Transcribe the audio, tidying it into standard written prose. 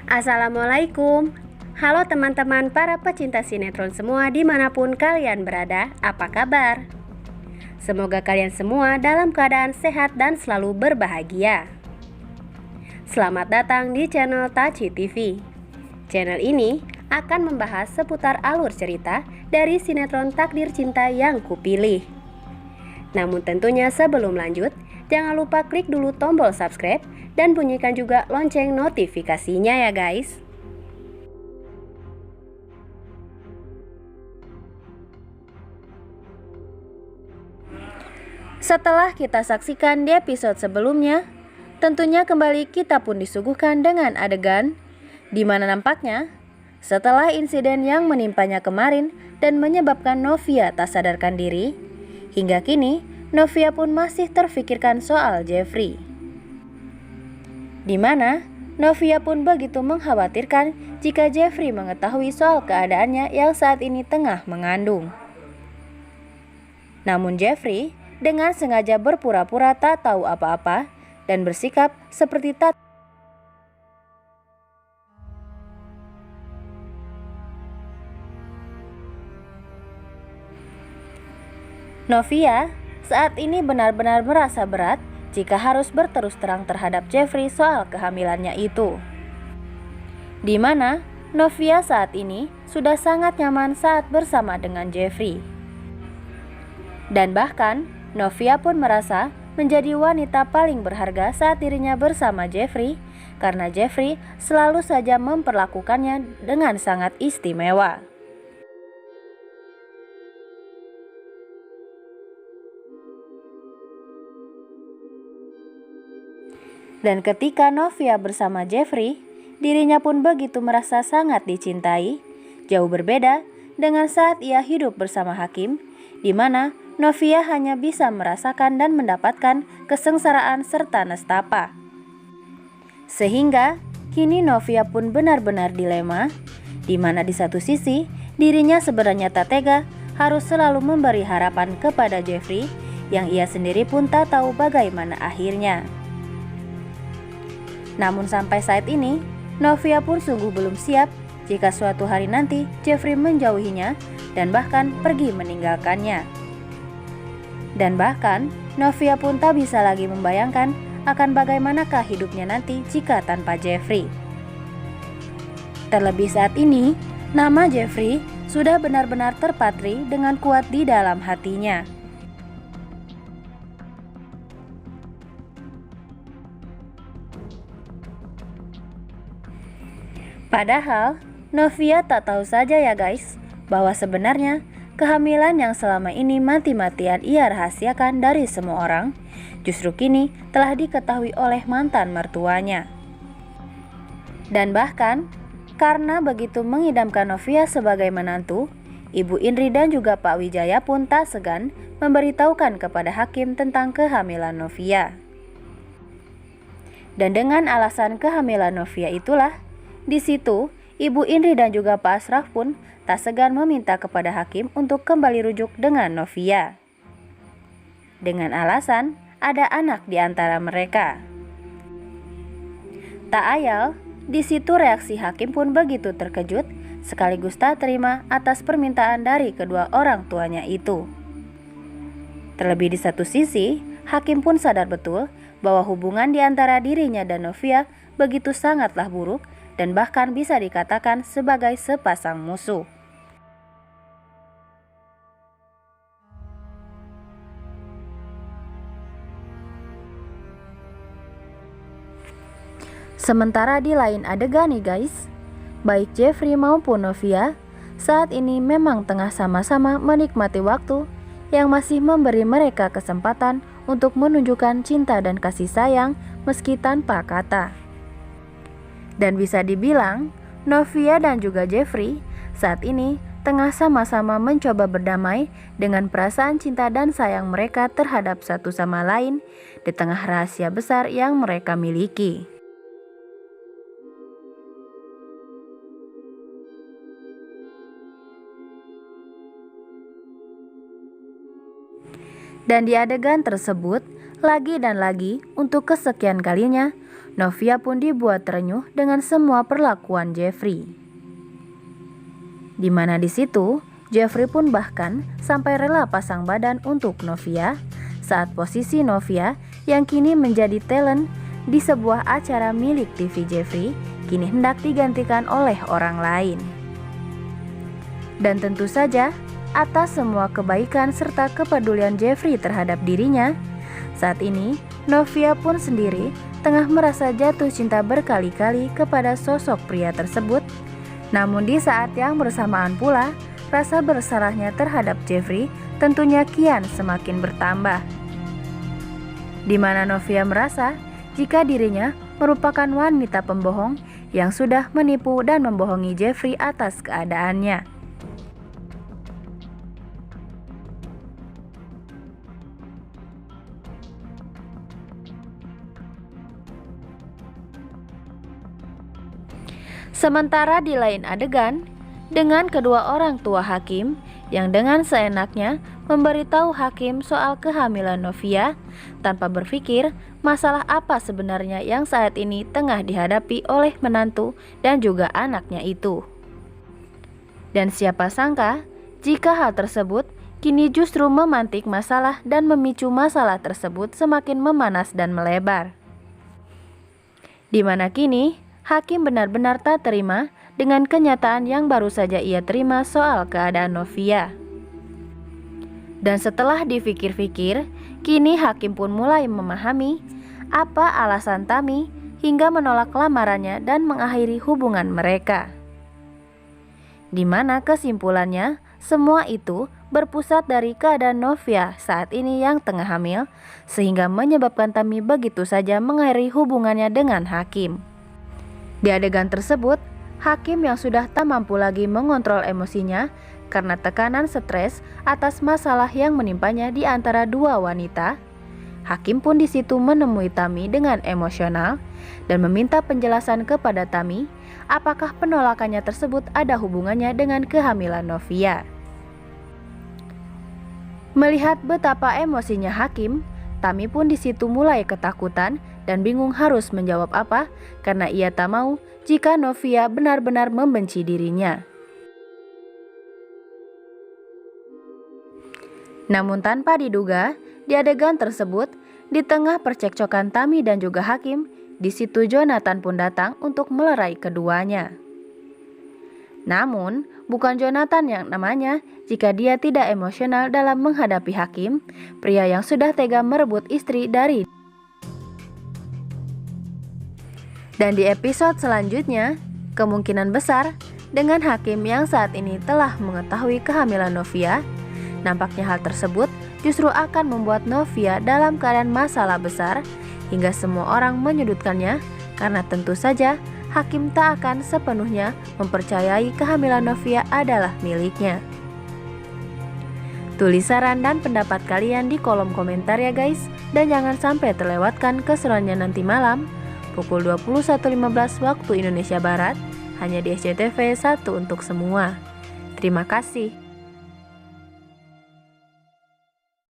Assalamualaikum. Halo teman-teman para pecinta sinetron semua dimanapun kalian berada, apa kabar? Semoga kalian semua dalam keadaan sehat dan selalu berbahagia. Selamat datang di channel Taci TV. Channel ini akan membahas seputar alur cerita dari sinetron Takdir Cinta yang kupilih. Namun tentunya sebelum lanjut, jangan lupa klik dulu tombol subscribe dan bunyikan juga lonceng notifikasinya ya guys. Setelah kita saksikan di episode sebelumnya, tentunya kembali kita pun disuguhkan dengan adegan di mana nampaknya setelah insiden yang menimpanya kemarin dan menyebabkan Novia tak sadarkan diri, hingga kini Novia pun masih terfikirkan soal Jeffrey. Di mana Novia pun begitu mengkhawatirkan jika Jeffrey mengetahui soal keadaannya yang saat ini tengah mengandung. Namun Jeffrey dengan sengaja berpura-pura tak tahu apa-apa dan bersikap seperti tak. Novia saat ini benar-benar merasa berat jika harus berterus terang terhadap Jeffrey soal kehamilannya itu. Di mana Novia saat ini sudah sangat nyaman saat bersama dengan Jeffrey. Dan bahkan Novia pun merasa menjadi wanita paling berharga saat dirinya bersama Jeffrey karena Jeffrey selalu saja memperlakukannya dengan sangat istimewa. Dan ketika Novia bersama Jeffrey, dirinya pun begitu merasa sangat dicintai, jauh berbeda dengan saat ia hidup bersama Hakim, di mana Novia hanya bisa merasakan dan mendapatkan kesengsaraan serta nestapa. Sehingga kini Novia pun benar-benar dilema, di mana di satu sisi dirinya sebenarnya tak tega harus selalu memberi harapan kepada Jeffrey yang ia sendiri pun tak tahu bagaimana akhirnya. Namun sampai saat ini, Novia pun sungguh belum siap jika suatu hari nanti Jeffrey menjauhinya dan bahkan pergi meninggalkannya. Dan bahkan Novia pun tak bisa lagi membayangkan akan bagaimanakah hidupnya nanti jika tanpa Jeffrey. Terlebih saat ini, nama Jeffrey sudah benar-benar terpatri dengan kuat di dalam hatinya. Padahal Novia tak tahu saja ya guys, bahwa sebenarnya kehamilan yang selama ini mati-matian ia rahasiakan dari semua orang, justru kini telah diketahui oleh mantan mertuanya. Dan bahkan karena begitu mengidamkan Novia sebagai menantu, Ibu Indri dan juga Pak Wijaya pun tak segan memberitahukan kepada Hakim tentang kehamilan Novia. Dan dengan alasan kehamilan Novia itulah, di situ, Ibu Indri dan juga Pak Asraf pun tak segan meminta kepada Hakim untuk kembali rujuk dengan Novia. Dengan alasan ada anak di antara mereka. Tak ayal, di situ reaksi Hakim pun begitu terkejut sekaligus tak terima atas permintaan dari kedua orang tuanya itu. Terlebih di satu sisi, Hakim pun sadar betul bahwa hubungan di antara dirinya dan Novia begitu sangatlah buruk dan bahkan bisa dikatakan sebagai sepasang musuh. Sementara di lain adegan nih guys, baik Jeffrey maupun Novia saat ini memang tengah sama-sama menikmati waktu yang masih memberi mereka kesempatan untuk menunjukkan cinta dan kasih sayang meski tanpa kata. Dan bisa dibilang, Novia dan juga Jeffrey saat ini tengah sama-sama mencoba berdamai dengan perasaan cinta dan sayang mereka terhadap satu sama lain di tengah rahasia besar yang mereka miliki. Dan di adegan tersebut, Lagi dan lagi, untuk kesekian kalinya, Novia pun dibuat terenyuh dengan semua perlakuan Jeffrey. Di mana di situ, Jeffrey pun bahkan sampai rela pasang badan untuk Novia saat posisi Novia yang kini menjadi talent di sebuah acara milik TV Jeffrey kini hendak digantikan oleh orang lain. Dan tentu saja, atas semua kebaikan serta kepedulian Jeffrey terhadap dirinya, saat ini Novia pun sendiri tengah merasa jatuh cinta berkali-kali kepada sosok pria tersebut. Namun di saat yang bersamaan pula, rasa bersalahnya terhadap Jeffrey tentunya kian semakin bertambah. Di mana Novia merasa jika dirinya merupakan wanita pembohong yang sudah menipu dan membohongi Jeffrey atas keadaannya. Sementara di lain adegan, dengan kedua orang tua Hakim yang dengan seenaknya memberitahu Hakim soal kehamilan Novia tanpa berpikir masalah apa sebenarnya yang saat ini tengah dihadapi oleh menantu dan juga anaknya itu. Dan siapa sangka jika hal tersebut kini justru memantik masalah dan memicu masalah tersebut semakin memanas dan melebar. Di mana kini Hakim benar-benar tak terima dengan kenyataan yang baru saja ia terima soal keadaan Novia. Dan setelah dipikir-pikir, kini Hakim pun mulai memahami apa alasan Tami hingga menolak lamarannya dan mengakhiri hubungan mereka. Di mana kesimpulannya, semua itu berpusat dari keadaan Novia saat ini yang tengah hamil, sehingga menyebabkan Tami begitu saja mengakhiri hubungannya dengan Hakim. Di adegan tersebut, Hakim yang sudah tak mampu lagi mengontrol emosinya karena tekanan stres atas masalah yang menimpanya di antara dua wanita. Hakim pun di situ menemui Tami dengan emosional dan meminta penjelasan kepada Tami apakah penolakannya tersebut ada hubungannya dengan kehamilan Novia. Melihat betapa emosinya Hakim, Tami pun di situ mulai ketakutan dan bingung harus menjawab apa karena ia tak mau jika Novia benar-benar membenci dirinya. Namun tanpa diduga, di adegan tersebut, di tengah percekcokan Tami dan juga Hakim, di situ Jonathan pun datang untuk melerai keduanya. Namun, bukan Jonathan yang namanya jika dia tidak emosional dalam menghadapi Hakim, pria yang sudah tega merebut istri dari. Dan di episode selanjutnya, kemungkinan besar dengan Hakim yang saat ini telah mengetahui kehamilan Novia, nampaknya hal tersebut justru akan membuat Novia dalam keadaan masalah besar hingga semua orang menyudutkannya karena tentu saja Hakim tak akan sepenuhnya mempercayai kehamilan Novia adalah miliknya. Tulis saran dan pendapat kalian di kolom komentar ya guys, dan jangan sampai terlewatkan keseruannya nanti malam pukul 21.15 waktu Indonesia Barat hanya di SCTV 1 untuk semua. Terima kasih.